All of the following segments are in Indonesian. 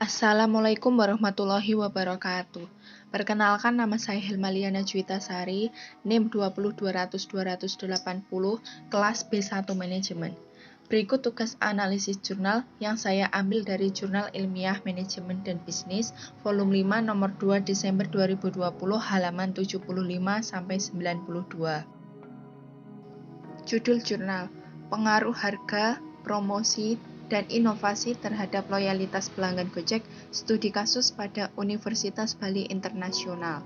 Assalamualaikum warahmatullahi wabarakatuh. Perkenalkan, nama saya Hilmalia Najwita Sari, NIM 20200-280, kelas B1 Manajemen. Berikut tugas analisis jurnal yang saya ambil dari Jurnal Ilmiah Manajemen dan Bisnis, volume 5 nomor 2 Desember 2020, halaman 75-92. Judul jurnal: Pengaruh harga, promosi, dan inovasi terhadap loyalitas pelanggan Gojek, studi kasus pada Universitas Bali Internasional.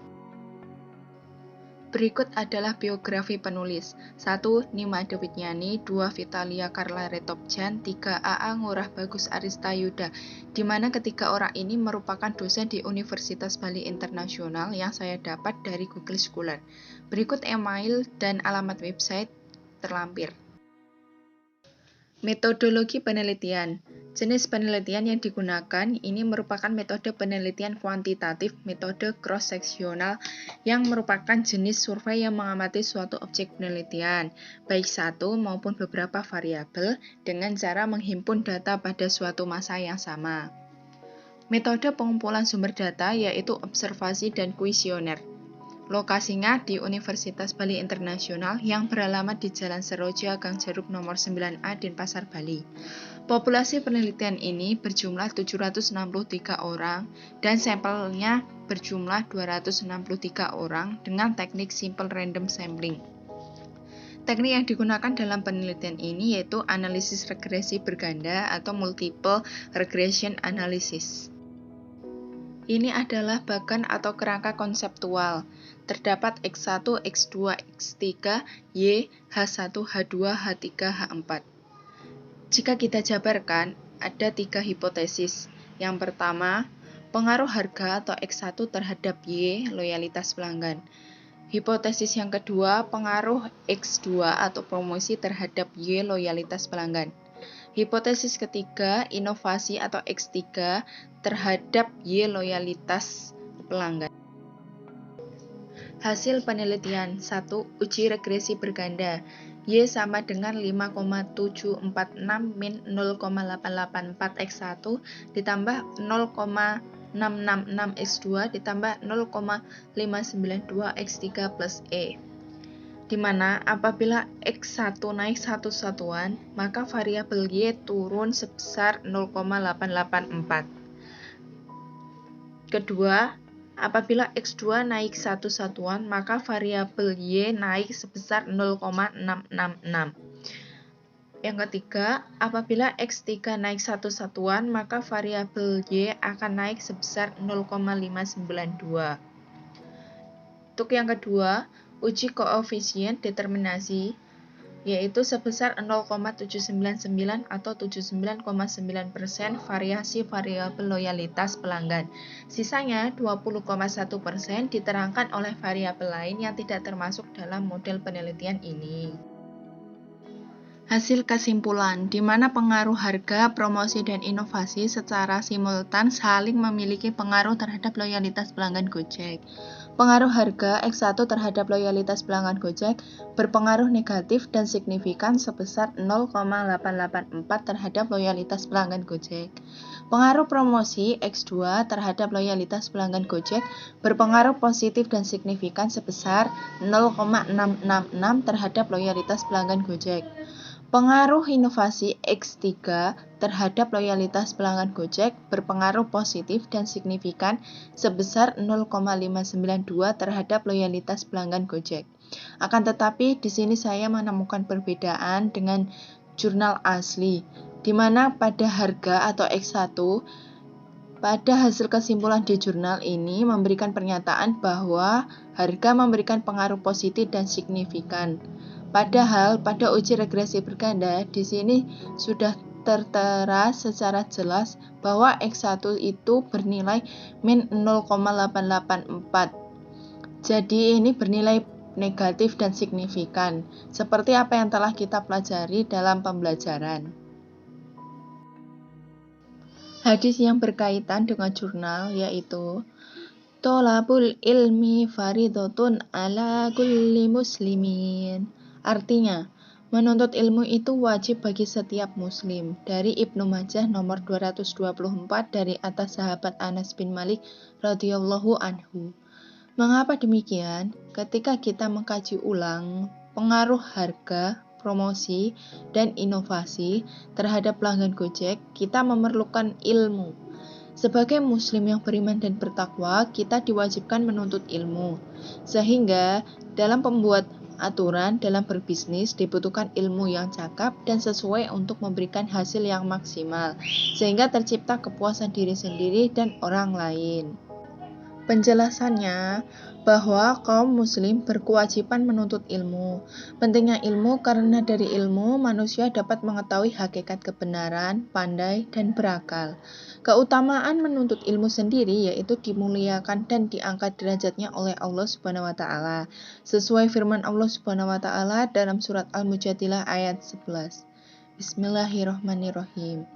Berikut adalah biografi penulis. 1. Nima Dewitnyani, 2. Vitalia Karla Retopjan, 3. A.A. Ngurah Bagus Aristayuda, di mana ketiga orang ini merupakan dosen di Universitas Bali Internasional yang saya dapat dari Google Scholar. Berikut email dan alamat website terlampir. Metodologi penelitian. Jenis penelitian yang digunakan ini merupakan metode penelitian kuantitatif, metode cross-seksional, yang merupakan jenis survei yang mengamati suatu objek penelitian, baik satu maupun beberapa variabel, dengan cara menghimpun data pada suatu masa yang sama. Metode pengumpulan sumber data yaitu observasi dan kuesioner. Lokasinya di Universitas Bali Internasional yang beralamat di Jalan Seroja, Gang Jeruk nomor 9A, Denpasar, Bali. Populasi penelitian ini berjumlah 763 orang dan sampelnya berjumlah 263 orang dengan teknik simple random sampling. Teknik yang digunakan dalam penelitian ini yaitu analisis regresi berganda atau multiple regression analysis. Ini adalah bagan atau kerangka konseptual. Terdapat X1, X2, X3, Y, H1, H2, H3, H4. Jika kita jabarkan, ada 3 hipotesis. Yang pertama, pengaruh harga atau X1 terhadap Y, loyalitas pelanggan. Hipotesis yang kedua, pengaruh X2 atau promosi terhadap Y, loyalitas pelanggan. Hipotesis ketiga, inovasi atau X3 terhadap Y, loyalitas pelanggan. Hasil penelitian. 1. Uji regresi berganda. Y sama dengan 5,746 min 0,884 X1 ditambah 0,666 X2 ditambah 0,592 X3 plus E. Di mana apabila X1 naik satu satuan, maka variabel Y turun sebesar 0,884. Kedua, apabila X2 naik satu satuan, maka variabel Y naik sebesar 0,666. Yang ketiga, apabila X3 naik satu satuan, maka variabel Y akan naik sebesar 0,592. Untuk yang kedua, uji koefisien determinasi yaitu sebesar 0,799 atau 79,9% variasi variabel loyalitas pelanggan. Sisanya 20,1% diterangkan oleh variabel lain yang tidak termasuk dalam model penelitian ini. Hasil kesimpulan, di mana pengaruh harga, promosi, dan inovasi secara simultan saling memiliki pengaruh terhadap loyalitas pelanggan Gojek. Pengaruh harga X1 terhadap loyalitas pelanggan Gojek berpengaruh negatif dan signifikan sebesar 0,884 terhadap loyalitas pelanggan Gojek. Pengaruh promosi X2 terhadap loyalitas pelanggan Gojek berpengaruh positif dan signifikan sebesar 0,666 terhadap loyalitas pelanggan Gojek. Pengaruh inovasi X3 terhadap loyalitas pelanggan Gojek berpengaruh positif dan signifikan sebesar 0,592 terhadap loyalitas pelanggan Gojek. Akan tetapi, di sini saya menemukan perbedaan dengan jurnal asli, di mana pada harga atau X1, pada hasil kesimpulan di jurnal ini memberikan pernyataan bahwa harga memberikan pengaruh positif dan signifikan. Padahal pada uji regresi berganda di sini sudah tertera secara jelas bahwa X1 itu bernilai min 0,884. Jadi ini bernilai negatif dan signifikan, seperti apa yang telah kita pelajari dalam pembelajaran. Hadis yang berkaitan dengan jurnal yaitu Tolabul ilmi faridotun ala kulli muslimin. Artinya, Menuntut ilmu itu wajib bagi setiap muslim. Dari Ibnu Majah nomor 224 dari atas sahabat Anas bin Malik radhiyallahu anhu. Mengapa demikian? Ketika kita mengkaji ulang pengaruh harga, promosi, dan inovasi terhadap pelanggan Gojek, kita memerlukan ilmu. Sebagai muslim yang beriman dan bertakwa, kita diwajibkan menuntut ilmu. Sehingga dalam pembuat aturan dalam berbisnis dibutuhkan ilmu yang cakap dan sesuai untuk memberikan hasil yang maksimal, sehingga tercipta kepuasan diri sendiri dan orang lain. Penjelasannya bahwa kaum muslim berkewajiban menuntut ilmu. Pentingnya ilmu karena dari ilmu manusia dapat mengetahui hakikat kebenaran, pandai, dan berakal. Keutamaan menuntut ilmu sendiri yaitu dimuliakan dan diangkat derajatnya oleh Allah Subhanahu wa taala. Sesuai firman Allah Subhanahu wa taala dalam surat Al-Mujadilah ayat 11. Bismillahirrahmanirrahim.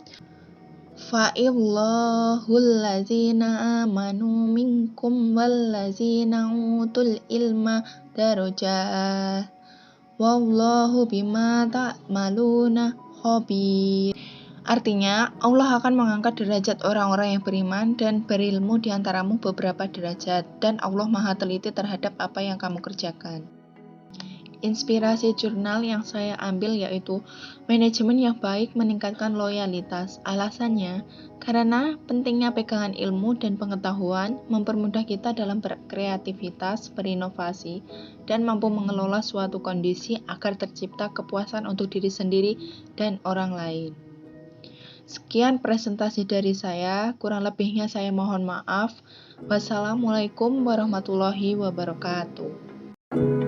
Fa'illahul ladzina amanu minkum walladzina utul ilma darajat wallahu bima ta'maluna khabir. Artinya, Allah akan mengangkat derajat orang-orang yang beriman dan berilmu di antaramu beberapa derajat, dan Allah Maha teliti terhadap apa yang kamu kerjakan. Inspirasi jurnal yang saya ambil yaitu manajemen yang baik meningkatkan loyalitas. Alasannya, karena pentingnya pegangan ilmu dan pengetahuan mempermudah kita dalam berkreativitas, berinovasi, dan mampu mengelola suatu kondisi agar tercipta kepuasan untuk diri sendiri dan orang lain. Sekian presentasi dari saya, kurang lebihnya saya mohon maaf. Wassalamualaikum warahmatullahi wabarakatuh.